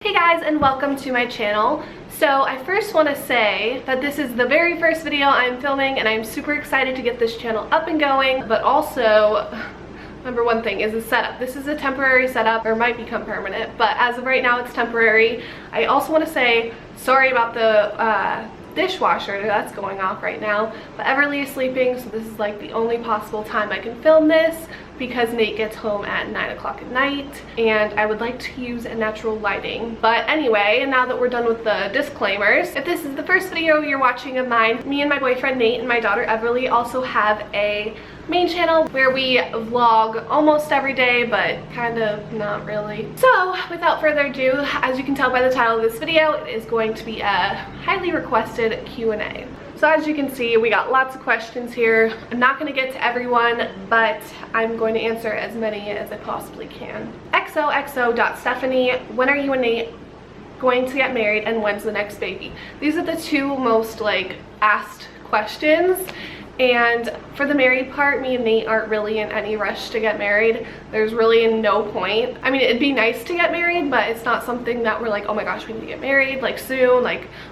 Hey guys, and welcome to my channel. So I first want to say that this is the very first video I'm filming and I'm super excited to get this channel up and going, but also number one thing is the setup. This is a temporary setup, or might become permanent, but as of right now it's temporary. I also want to say sorry about the dishwasher that's going off right now, but Everly is sleeping, so this is like the only possible time I can film this because Nate gets home at 9 o'clock at night and I would like to use a natural lighting. But anyway, now that we're done with the disclaimers, if this is the first video you're watching of mine, me and my boyfriend Nate and my daughter Everly also have a main channel where we vlog almost every day, but kind of not really. So without further ado, as you can tell by the title of this video, it is going to be a highly requested Q&A. So as you can see, we got lots of questions here. I'm not going to get to everyone, but I'm going to answer as many as I possibly can. XOXO.Stephanie, when are you and Nate going to get married and when's the next baby? These are the two most asked questions. And for the married part, me and Nate aren't really in any rush to get married. There's really no point. I mean, it'd be nice to get married, but it's not something that we're like, oh my gosh, we need to get married soon,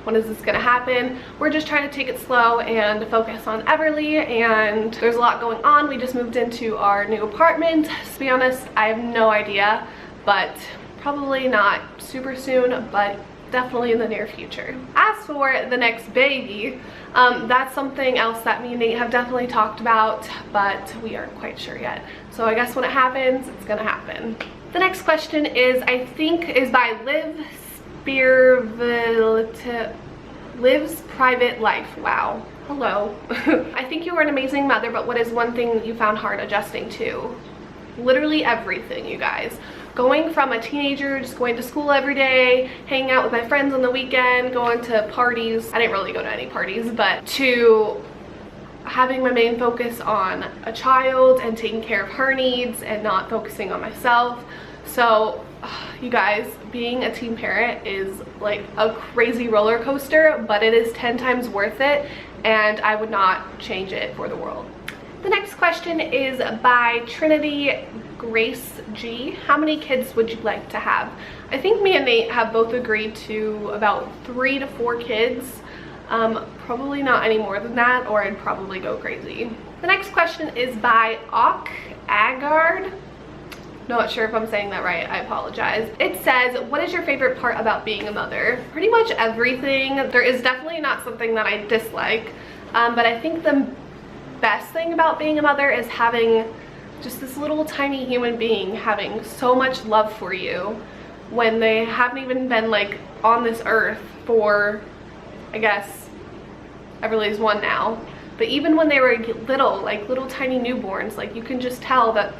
when is this gonna happen? We're just trying to take it slow and focus on Everly, and there's a lot going on. We just moved into our new apartment. To be honest, I have no idea, but probably not super soon, but definitely in the near future. As for the next baby, that's something else that me and Nate have definitely talked about, but we aren't quite sure yet. So I guess when it happens, it's gonna happen. The next question is, I think, is by Liv's Private Life. Wow. Hello. I think you were an amazing mother, but what is one thing that you found hard adjusting to? Literally everything, you guys. Going from a teenager, just going to school every day, hanging out with my friends on the weekend, going to parties. I didn't really go to any parties, but to having my main focus on a child and taking care of her needs and not focusing on myself. So you guys, being a teen parent is like a crazy roller coaster, but it is 10 times worth it, and I would not change it for the world. The next question is by Trinity Grace G. How many kids would you like to have? I think me and Nate have both agreed to about 3 to 4 kids. Probably not any more than that, or I'd probably go crazy. The next question is by Ok Agard. Not sure if I'm saying that right, I apologize. It says, what is your favorite part about being a mother? Pretty much everything. There is definitely not something that I dislike, but I think the best thing about being a mother is having just this little tiny human being having so much love for you when they haven't even been on this earth for, I guess, Everly's 1 now, but even when they were little, little tiny newborns, you can just tell that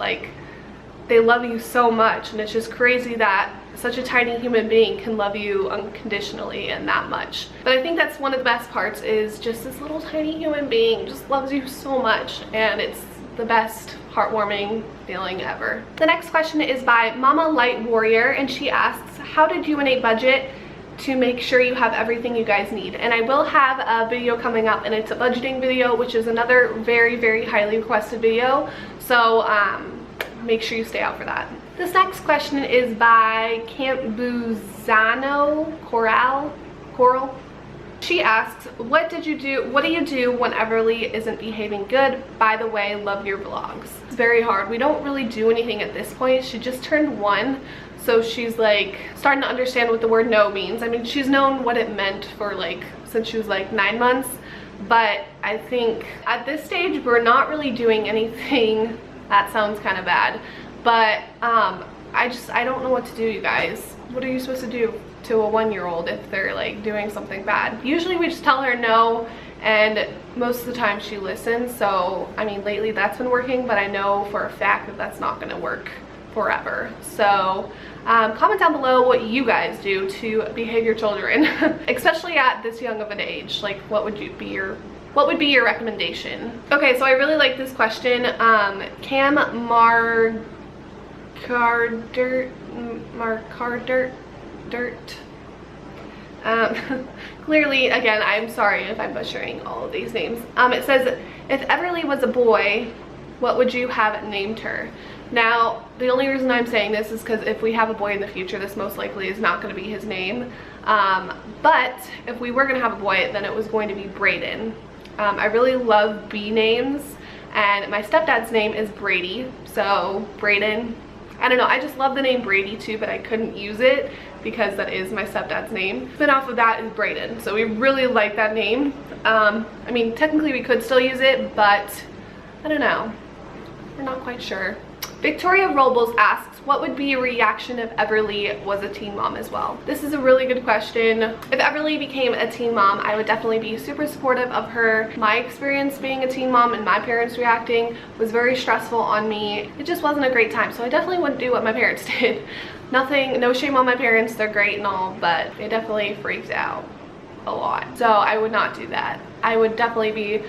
they love you so much, and it's just crazy that such a tiny human being can love you unconditionally and that much. But I think that's one of the best parts, is just this little tiny human being just loves you so much, and it's the best heartwarming feeling ever. The next question is by Mama Light Warrior, and she asks, how did you and Nate budget to make sure you have everything you guys need? And I will have a video coming up, and it's a budgeting video, which is another very, very highly requested video, so make sure you stay out for that. This next question is by Campuzano Coral. She asks, what do you do when Everly isn't behaving good? By the way, love your vlogs. It's very hard. We don't really do anything at this point. She just turned 1, so she's starting to understand what the word no means. I mean, she's known what it meant for since she was 9 months, but I think at this stage we're not really doing anything. That sounds kind of bad, but I don't know what to do, you guys. What are you supposed to do to a 1-year-old if they're doing something bad? Usually we just tell her no, and most of the time she listens. So I mean, lately that's been working, but I know for a fact that that's not going to work forever. So comment down below what you guys do to behave your children, especially at this young of an age. What would be your recommendation? Okay, so I really like this question. Cam Marcardert. Clearly, again, I'm sorry if I'm butchering all of these names. It says, if Everly was a boy, what would you have named her? Now, the only reason I'm saying this is because if we have a boy in the future, this most likely is not going to be his name. But if we were going to have a boy, then it was going to be Brayden. I really love B names, and my stepdad's name is Brady, so Brayden. I don't know, I just love the name Brady too, but I couldn't use it because that is my stepdad's name. Spin off of that is Brayden, so we really like that name. I mean, technically we could still use it, but I don't know. We're not quite sure. Victoria Robles asks, what would be your reaction if Everly was a teen mom as well? This is a really good question. If Everly became a teen mom, I would definitely be super supportive of her. My experience being a teen mom and my parents reacting was very stressful on me. It just wasn't a great time, so I definitely wouldn't do what my parents did. Nothing, no shame on my parents, they're great and all, but they definitely freaked out a lot. So I would not do that. I would definitely be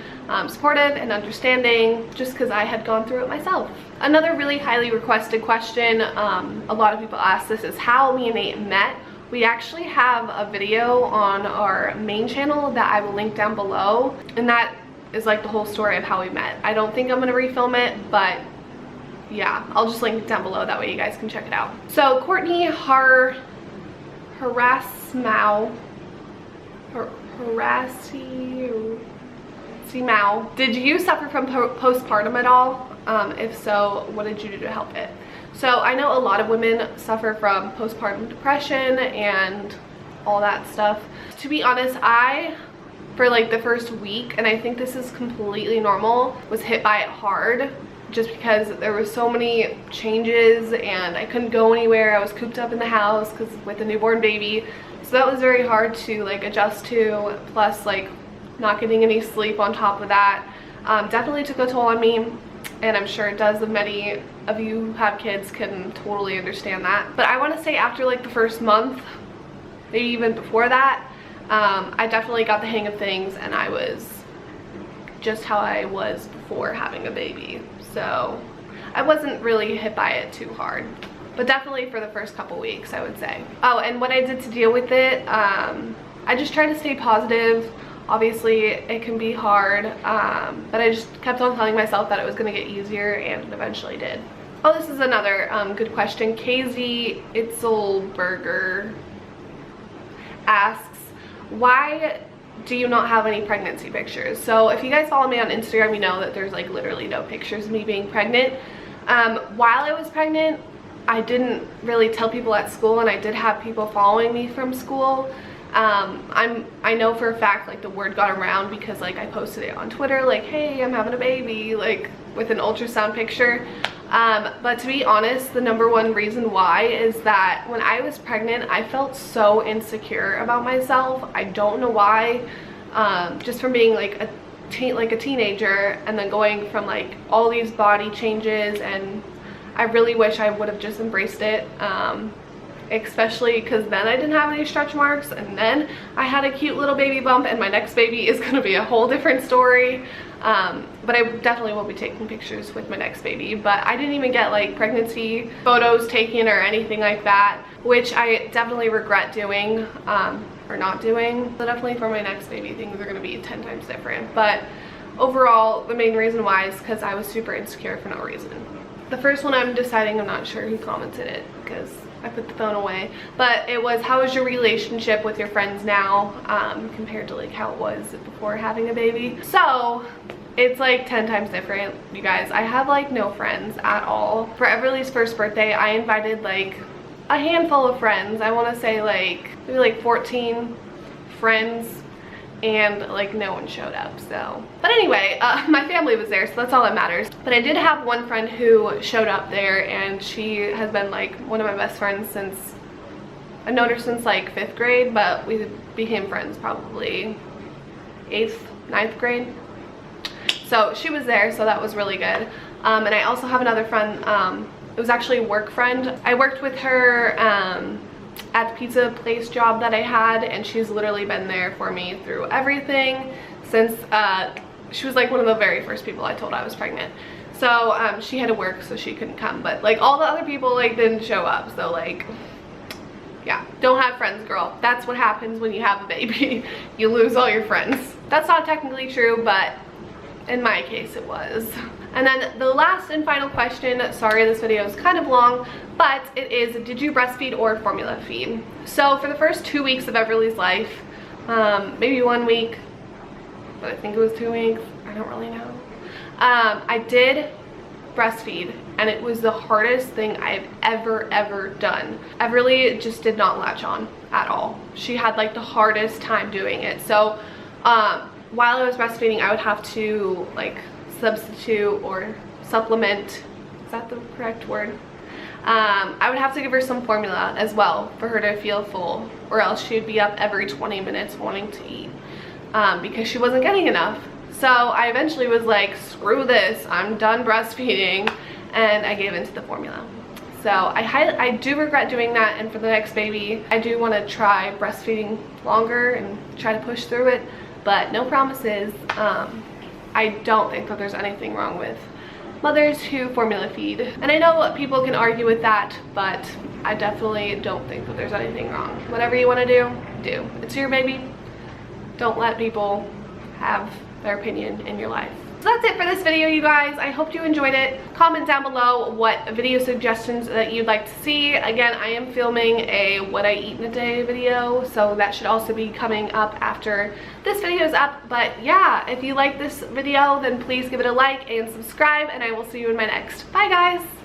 supportive and understanding just because I had gone through it myself. Another really highly requested question, a lot of people ask this, is how me and Nate met. We actually have a video on our main channel that I will link down below, and that is like the whole story of how we met. I don't think I'm gonna refilm it, but yeah, I'll just link it down below, that way you guys can check it out. So Courtney Mao, did you suffer from postpartum at all? If so, what did you do to help it? So I know a lot of women suffer from postpartum depression and all that stuff. To be honest, I, for like the first week, and I think this is completely normal, was hit by it hard just because there were so many changes and I couldn't go anywhere. I was cooped up in the house because with a newborn baby. So that was very hard to like adjust to, plus like not getting any sleep on top of that. Definitely took a toll on me, and I'm sure it does. Many of you who have kids can totally understand that. But I want to say after like the first month, maybe even before that, I definitely got the hang of things and I was just how I was before having a baby. So I wasn't really hit by it too hard, but definitely for the first couple weeks, I would say. Oh, and what I did to deal with it, I just tried to stay positive. Obviously it can be hard, but I just kept on telling myself that it was going to get easier, and it eventually did. Oh, this is another good question. KZ Itzelberger asks, why do you not have any pregnancy pictures? So if you guys follow me on Instagram, you know that there's like literally no pictures of me being pregnant. While I was pregnant, I didn't really tell people at school, and I did have people following me from school. I know for a fact like the word got around because like I posted it on Twitter like, hey, I'm having a baby, like with an ultrasound picture. But to be honest, the number one reason why is that when I was pregnant, I felt so insecure about myself. I don't know why, just from being like a teenager and then going from like all these body changes, and I really wish I would have just embraced it. Especially because then I didn't have any stretch marks, and then I had a cute little baby bump, and my next baby is going to be a whole different story. But I definitely will be taking pictures with my next baby. But I didn't even get like pregnancy photos taken or anything like that, which I definitely regret doing or not doing. So definitely for my next baby, things are going to be 10 times different. But overall, the main reason why is because I was super insecure for no reason. The first one I'm deciding, I'm not sure who commented it because I put the phone away, but it was, how is your relationship with your friends now compared to like how it was before having a baby? So it's like 10 times different, you guys. I have like no friends at all. For Everly's first birthday, I invited like a handful of friends. I want to say like maybe like 14 friends, and like no one showed up. So but anyway, my family was there, so that's all that matters. But I did have one friend who showed up there, and she has been like one of my best friends since, I've known her since like 5th grade, but we became friends probably 8th, 9th grade. So she was there, so that was really good. And I also have another friend, it was actually a work friend. I worked with her at the pizza place job that I had, and she's literally been there for me through everything since she was like one of the very first people I told I was pregnant. So she had to work, so she couldn't come, but like all the other people like didn't show up. So like, yeah, don't have friends, girl. That's what happens when you have a baby. You lose all your friends. That's not technically true, but in my case it was. And then the last and final question, sorry this video is kind of long, but it is, did you breastfeed or formula feed? So for the first 2 weeks of Everly's life, maybe 1 week, but I think it was 2 weeks, I don't really know. I did breastfeed, and it was the hardest thing I've ever done. Everly just did not latch on at all. She had like the hardest time doing it. So while I was breastfeeding, I would have to like substitute or supplement, is that the correct word? I would have to give her some formula as well for her to feel full, or else she'd be up every 20 minutes wanting to eat because she wasn't getting enough. So I eventually was like, screw this, I'm done breastfeeding, and I gave into the formula. So I do regret doing that, and for the next baby I do want to try breastfeeding longer and try to push through it, but no promises. I don't think that there's anything wrong with mothers who formula feed, and I know people can argue with that, but I definitely don't think that there's anything wrong. Whatever you want to do. It's your baby. Don't let people have their opinion in your life. So that's it for this video, you guys. I hope you enjoyed it. Comment down below what video suggestions that you'd like to see. Again, I am filming a what I eat in a day video, so that should also be coming up after this video is up. But yeah, if you like this video, then please give it a like and subscribe, and I will see you in my next. Bye guys!